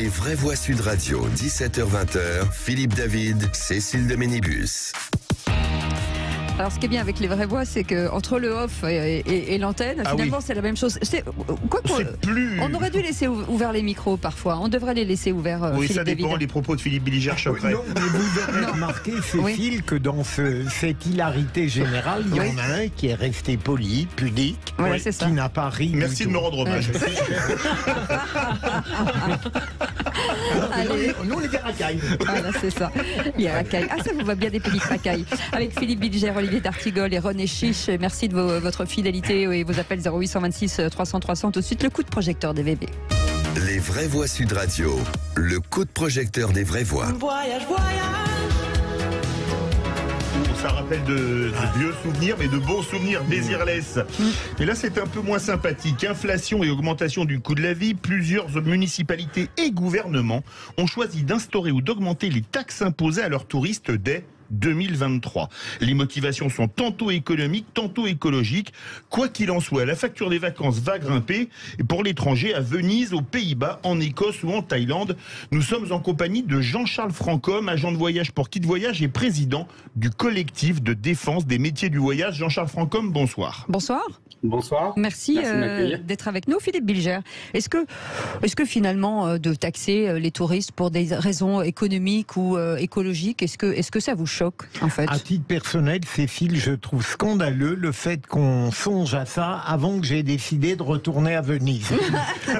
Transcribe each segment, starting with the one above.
Les vraies voix Sud Radio, 17h-20h, Philippe David, Cécile de Ménibus. Alors, ce qui est bien avec les vraies voix, c'est qu'entre le off et l'antenne, finalement, c'est la même chose. On aurait dû laisser ouverts les micros parfois. On devrait les laisser ouverts. Oui, Philippe ça dépend. David. Les propos de Philippe Billiger choqueraient. Non, mais vous aurez remarqué, Cécile, que dans cette hilarité générale, il y en a un qui est resté poli, pudique, c'est ça. qui n'a pas ri. Merci de me rendre hommage. Allez. Nous, on est des racailles. Voilà, c'est ça. Les racailles. Ah, ça vous va bien des petites racailles. Avec Philippe Billiger, Olivier D'Artigol et René Chiche. Merci de votre fidélité et vos appels 0826 300 300. Tout de suite, le coup de projecteur des VV. Les vraies voix Sud Radio, le coup de projecteur des vraies voix. Voyage, voyage. Ça rappelle de vieux souvenirs, mais de bons souvenirs, désirless. Et là, c'est un peu moins sympathique. Inflation et augmentation du coût de la vie. Plusieurs municipalités et gouvernements ont choisi d'instaurer ou d'augmenter les taxes imposées à leurs touristes dès 2023. Les motivations sont tantôt économiques, tantôt écologiques. Quoi qu'il en soit, la facture des vacances va grimper. Et pour l'étranger, à Venise, aux Pays-Bas, en Écosse ou en Thaïlande, nous sommes en compagnie de Jean-Charles Francom, agent de voyage pour Kit Voyage et président du collectif de défense des métiers du voyage. Jean-Charles Francom, bonsoir. Bonsoir. Bonsoir. Merci d'être avec nous. Philippe Billiger, est-ce que finalement de taxer les touristes pour des raisons économiques ou écologiques, est-ce que ça vous choque en fait? À titre personnel, Cécile, je trouve scandaleux le fait qu'on songe à ça avant que j'ai décidé de retourner à Venise.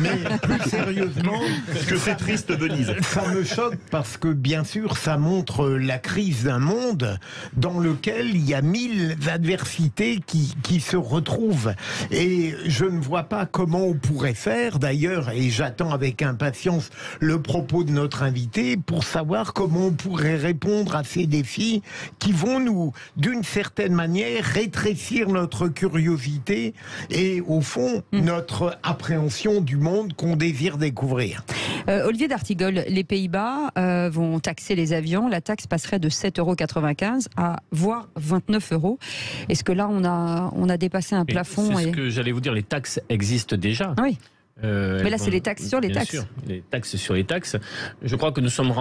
Mais plus sérieusement... Parce que c'est triste, Venise. Ça me choque parce que, bien sûr, ça montre la crise d'un monde dans lequel il y a 1000 adversités qui se retrouvent. Et je ne vois pas comment on pourrait faire, d'ailleurs, et j'attends avec impatience le propos de notre invité, pour savoir comment on pourrait répondre à ces défis qui vont nous, d'une certaine manière, rétrécir notre curiosité et, au fond, notre appréhension du monde qu'on désire découvrir. Olivier D'Artigol, les Pays-Bas vont taxer les avions. La taxe passerait de 7,95 € à voire 29 €. Est-ce que là, on a dépassé un plafond? C'est ce que j'allais vous dire, les taxes existent déjà. Oui. Mais là, c'est les taxes sur les bien taxes. Sûr, les taxes sur les taxes. Je crois que nous sommes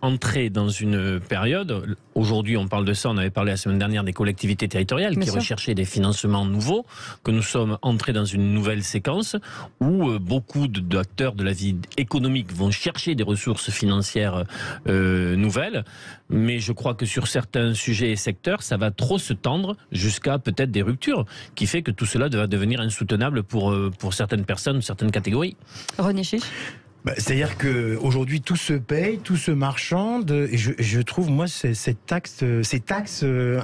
entrés dans une période. Aujourd'hui, on parle de ça. On avait parlé la semaine dernière des collectivités territoriales qui recherchaient des financements nouveaux. Que nous sommes entrés dans une nouvelle séquence où beaucoup d'acteurs de la vie économique vont chercher des ressources financières nouvelles. Mais je crois que sur certains sujets et secteurs, ça va trop se tendre jusqu'à peut-être des ruptures, qui fait que tout cela va devenir insoutenable pour certaines personnes, certaines catégories. René Chiche. C'est-à-dire qu'aujourd'hui, tout se paye, tout se marchande, et je trouve, moi, ces taxes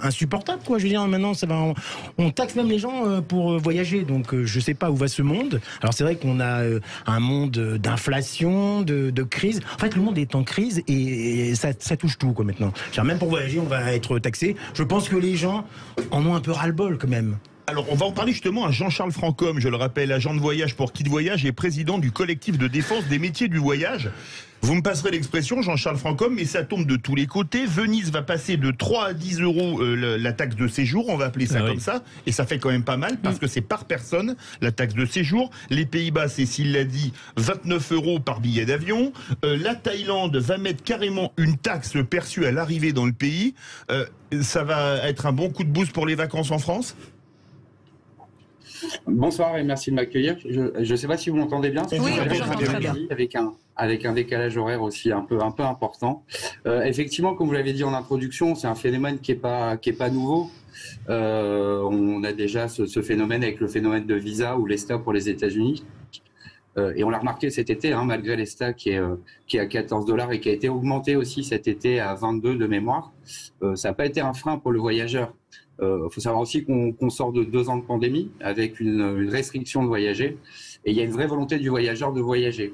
insupportables, quoi. Je veux dire, maintenant, on taxe même les gens pour voyager, donc je sais pas où va ce monde. Alors c'est vrai qu'on a un monde d'inflation, de crise. En fait, le monde est en crise et ça touche tout, quoi, maintenant. Même pour voyager, on va être taxé. Je pense que les gens en ont un peu ras-le-bol, quand même. Alors, on va en parler justement à Jean-Charles Francom, je le rappelle, agent de voyage pour Kit Voyage et président du collectif de défense des métiers du voyage. Vous me passerez l'expression, Jean-Charles Francom, mais ça tombe de tous les côtés. Venise va passer de 3 à 10 € la taxe de séjour, on va appeler ça comme ça, et ça fait quand même pas mal, parce que c'est par personne, la taxe de séjour. Les Pays-Bas, Cécile l'a dit, 29 € par billet d'avion. La Thaïlande va mettre carrément une taxe perçue à l'arrivée dans le pays. Ça va être un bon coup de boost pour les vacances en France ? Bonsoir et merci de m'accueillir. Je ne sais pas si vous m'entendez bien. Oui, on j'entends très bien. Avec un décalage horaire aussi un peu important. Effectivement, comme vous l'avez dit en introduction, c'est un phénomène qui est pas nouveau. On a déjà ce phénomène avec le phénomène de visa ou l'ESTA pour les États-Unis. Et on l'a remarqué cet été, malgré l'ESTA qui est à 14 $ et qui a été augmenté aussi cet été à 22 de mémoire. Ça n'a pas été un frein pour le voyageur. Faut savoir aussi qu'on sort de 2 ans de pandémie avec une restriction de voyager et il y a une vraie volonté du voyageur de voyager.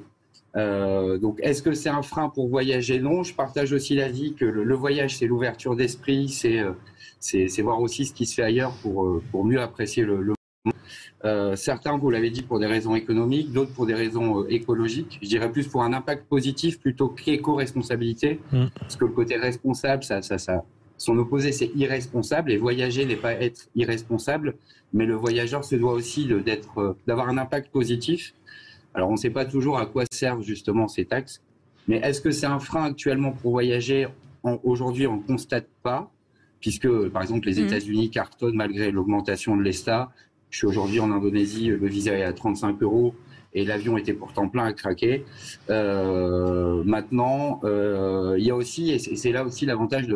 Donc est-ce que c'est un frein pour voyager? Non, je partage aussi l'avis que le voyage c'est l'ouverture d'esprit, c'est voir aussi ce qui se fait ailleurs pour mieux apprécier le monde. Certains, vous l'avez dit, pour des raisons économiques, d'autres pour des raisons écologiques. Je dirais plus pour un impact positif plutôt qu'éco-responsabilité, parce que le côté responsable, son opposé, c'est irresponsable, et voyager n'est pas être irresponsable, mais le voyageur se doit aussi d'avoir un impact positif. Alors, on ne sait pas toujours à quoi servent justement ces taxes, mais est-ce que c'est un frein actuellement pour voyager? Aujourd'hui, on ne constate pas, puisque, par exemple, les États-Unis cartonnent malgré l'augmentation de l'ESTA. Je suis aujourd'hui en Indonésie, le visa est à 35 € et l'avion était pourtant plein à craquer. Maintenant, il y a aussi, et c'est là aussi l'avantage,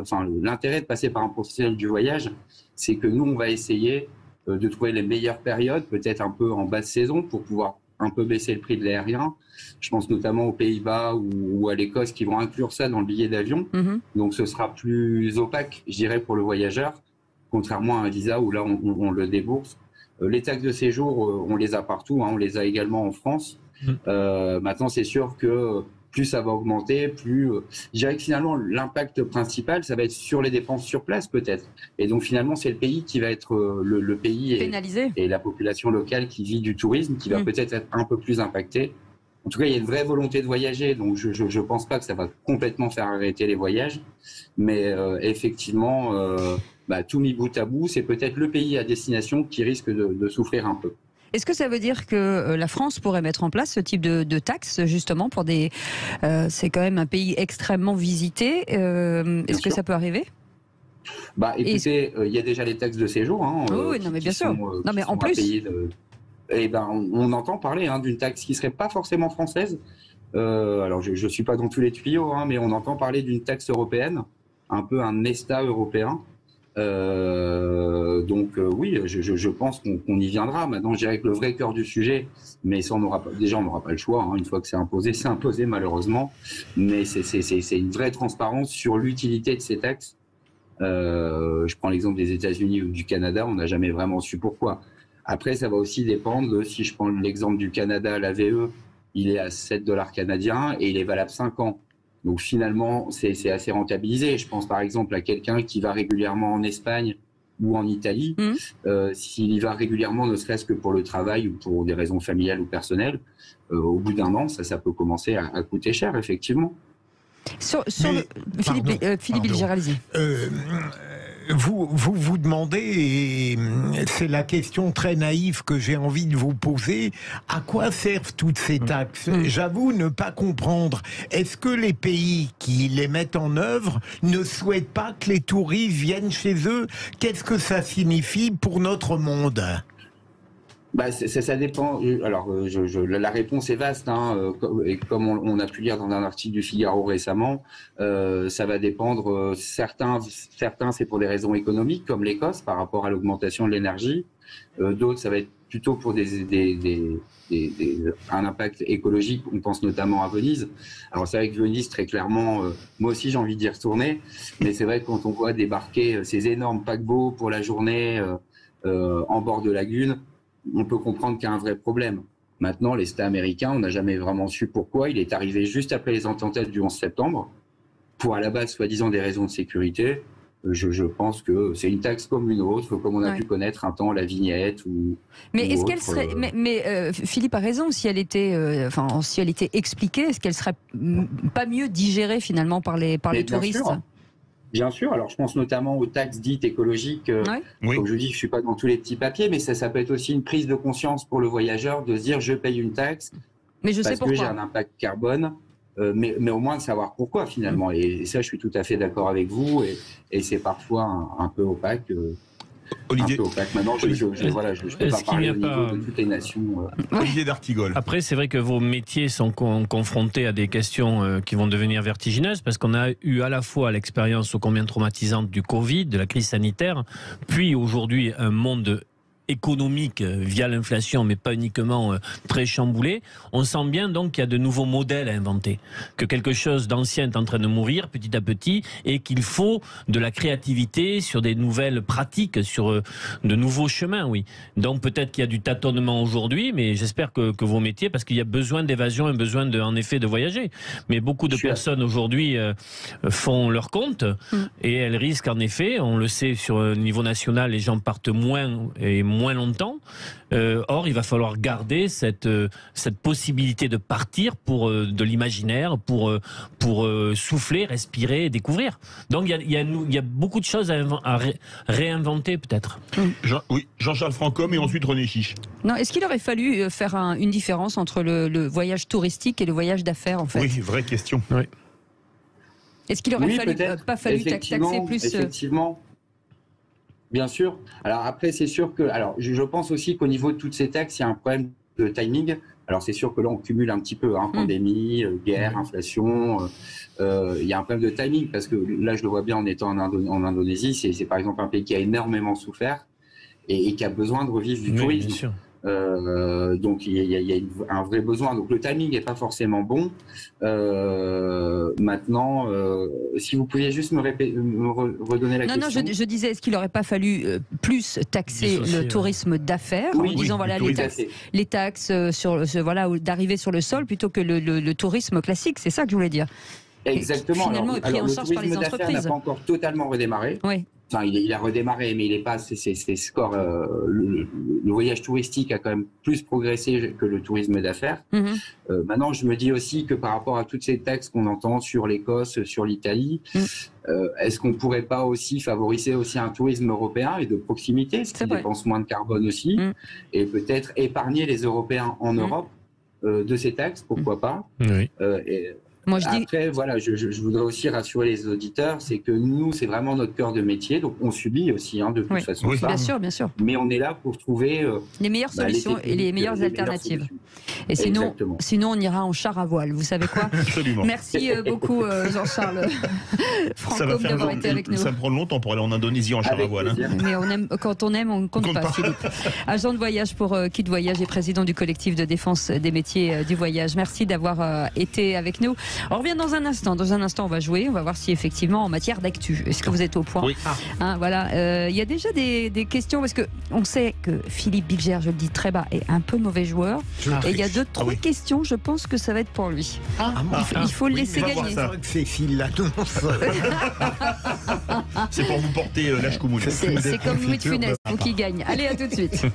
l'intérêt de passer par un professionnel du voyage, c'est que nous, on va essayer de trouver les meilleures périodes, peut-être un peu en basse saison, pour pouvoir un peu baisser le prix de l'aérien. Je pense notamment aux Pays-Bas ou à l'Écosse qui vont inclure ça dans le billet d'avion. Donc ce sera plus opaque, je dirais, pour le voyageur, contrairement à un visa où là, on le débourse. Les taxes de séjour, on les a partout, on les a également en France. Maintenant, c'est sûr que plus ça va augmenter, plus... je dirais que finalement, l'impact principal, ça va être sur les dépenses sur place, peut-être. Et donc, finalement, c'est le pays qui va être le pays pénalisé. Et la population locale qui vit du tourisme qui va peut-être être un peu plus impactée. En tout cas, il y a une vraie volonté de voyager, donc je ne pense pas que ça va complètement faire arrêter les voyages. Mais effectivement, tout mis bout à bout, c'est peut-être le pays à destination qui risque de souffrir un peu. Est-ce que ça veut dire que la France pourrait mettre en place ce type de taxes, justement, pour des... c'est quand même un pays extrêmement visité. Est-ce que ça peut arriver? Écoutez, il y a déjà les taxes de séjour. Oui, non, mais bien sûr. Non, mais en plus... on entend parler d'une taxe qui ne serait pas forcément française. Alors, je ne suis pas dans tous les tuyaux, mais on entend parler d'une taxe européenne, un peu un ESTA européen. Oui, je pense qu'on y viendra. Maintenant, je dirais que le vrai cœur du sujet, mais ça, on n'aura pas le choix. Une fois que c'est imposé malheureusement. Mais c'est une vraie transparence sur l'utilité de ces taxes. Je prends l'exemple des États-Unis ou du Canada, on n'a jamais vraiment su pourquoi. Après, ça va aussi dépendre de, si je prends l'exemple du Canada, l'AVE, il est à 7 $ canadiens et il est valable 5 ans. Donc finalement, c'est assez rentabilisé. Je pense par exemple à quelqu'un qui va régulièrement en Espagne ou en Italie. S'il y va régulièrement, ne serait-ce que pour le travail ou pour des raisons familiales ou personnelles, au bout d'un an, ça peut commencer à coûter cher, effectivement. Philippe Bilger-Réalisé. Vous demandez, et c'est la question très naïve que j'ai envie de vous poser, à quoi servent toutes ces taxes? J'avoue ne pas comprendre. Est-ce que les pays qui les mettent en œuvre ne souhaitent pas que les touristes viennent chez eux? Qu'est-ce que ça signifie pour notre monde? Ça dépend. Alors, la réponse est vaste, et comme on a pu lire dans un article du Figaro récemment, ça va dépendre. Certains, c'est pour des raisons économiques, comme l'Écosse, par rapport à l'augmentation de l'énergie. D'autres, ça va être plutôt pour un impact écologique. On pense notamment à Venise. Alors, c'est vrai que Venise, très clairement, moi aussi, j'ai envie d'y retourner. Mais c'est vrai que quand on voit débarquer ces énormes paquebots pour la journée en bord de lagune, on peut comprendre qu'il y a un vrai problème. Maintenant, l'État américain, on n'a jamais vraiment su pourquoi. Il est arrivé juste après les attentats du 11 septembre, pour à la base, soi-disant, des raisons de sécurité. Je pense que c'est une taxe comme une autre, comme on a pu connaître un temps la vignette Mais est-ce qu'elle serait Philippe a raison, si elle était expliquée, est-ce qu'elle serait pas mieux digérée finalement par les touristes? Bien sûr, alors je pense notamment aux taxes dites écologiques. Comme je dis, je ne suis pas dans tous les petits papiers, mais ça peut être aussi une prise de conscience pour le voyageur de se dire je paye une taxe parce que j'ai un impact carbone, mais au moins de savoir pourquoi finalement. Et ça, je suis tout à fait d'accord avec vous, et c'est parfois un peu opaque. Olivier, maintenant, je ne peux pas parler au niveau de toutes les nations. Olivier d'Artigol. Après, c'est vrai que vos métiers sont confrontés à des questions qui vont devenir vertigineuses, parce qu'on a eu à la fois l'expérience ô combien traumatisante du Covid, de la crise sanitaire, puis aujourd'hui un monde économique via l'inflation, mais pas uniquement très chamboulé. On sent bien donc qu'il y a de nouveaux modèles à inventer, que quelque chose d'ancien est en train de mourir petit à petit, et qu'il faut de la créativité sur des nouvelles pratiques, sur de nouveaux chemins, oui. Donc peut-être qu'il y a du tâtonnement aujourd'hui, mais j'espère que vos métiers, parce qu'il y a besoin d'évasion et besoin en effet de voyager. Mais beaucoup de personnes aujourd'hui font leur compte, et elles risquent en effet, on le sait sur le niveau national, les gens partent moins moins longtemps. Or, il va falloir garder cette possibilité de partir pour de l'imaginaire, pour souffler, respirer, découvrir. Donc, il y a beaucoup de choses à réinventer, peut-être. Oui, Jean-Charles Francom et ensuite René Chiche. Non, est-ce qu'il aurait fallu faire une différence entre le voyage touristique et le voyage d'affaires, en fait? Oui, vraie question. Oui. Est-ce qu'il aurait pas fallu taxer plus Effectivement. Bien sûr. Alors après, c'est sûr que... Alors, je pense aussi qu'au niveau de toutes ces taxes, il y a un problème de timing. Alors, c'est sûr que là, on cumule un petit peu, pandémie, guerre, inflation. Il y a un problème de timing parce que là, je le vois bien en étant en Indonésie. C'est par exemple un pays qui a énormément souffert et qui a besoin de revivre du tourisme. Bien sûr. Donc il y a un vrai besoin. Donc le timing n'est pas forcément bon. Maintenant, si vous pouviez juste me redonner la question. Non, je disais, est-ce qu'il n'aurait pas fallu plus taxer le tourisme d'affaires, en disant voilà les taxes d'arrivée sur le sol plutôt que le tourisme classique. C'est ça que je voulais dire. Exactement. Finalement, est pris en charge par les entreprises. Le tourisme d'affaires n'a pas encore totalement redémarré. Oui. Enfin, il a redémarré, mais il n'est pas ses scores. Le voyage touristique a quand même plus progressé que le tourisme d'affaires. Maintenant, je me dis aussi que par rapport à toutes ces taxes qu'on entend sur l'Écosse, sur l'Italie, est-ce qu'on ne pourrait pas aussi favoriser aussi un tourisme européen et de proximité, ce qui dépense moins de carbone aussi, et peut-être épargner les Européens en Europe de ces taxes, pourquoi pas. Oui. Moi, Après, voilà, je voudrais aussi rassurer les auditeurs, c'est que nous, c'est vraiment notre cœur de métier, donc on subit aussi de toute façon ça. Bien sûr. Mais on est là pour trouver les meilleures solutions et les meilleures alternatives. Et sinon, on ira en char à voile. Vous savez quoi? Absolument. Merci beaucoup, Jean-Charles Francom, d'avoir été avec nous. Ça me prend longtemps pour aller en Indonésie en char à voile. Mais quand on aime, on ne compte pas, Philippe. Agent de voyage pour Kit Voyage et président du collectif de défense des métiers du voyage. Merci d'avoir été avec nous. On revient dans un instant. Dans un instant, on va jouer. On va voir si effectivement, en matière d'actu, est-ce que vous êtes au point? Oui. Voilà. Il y a déjà des questions parce que on sait que Philippe Bilger, je le dis très bas, est un peu mauvais joueur. Et il y a 2-3 questions. Je pense que ça va être pour lui. Il faut le laisser gagner. Cécile l'annonce. C'est pour vous porter l'âge commun. C'est comme Louis de Funès, faut qu'il gagne. Allez, à tout de suite.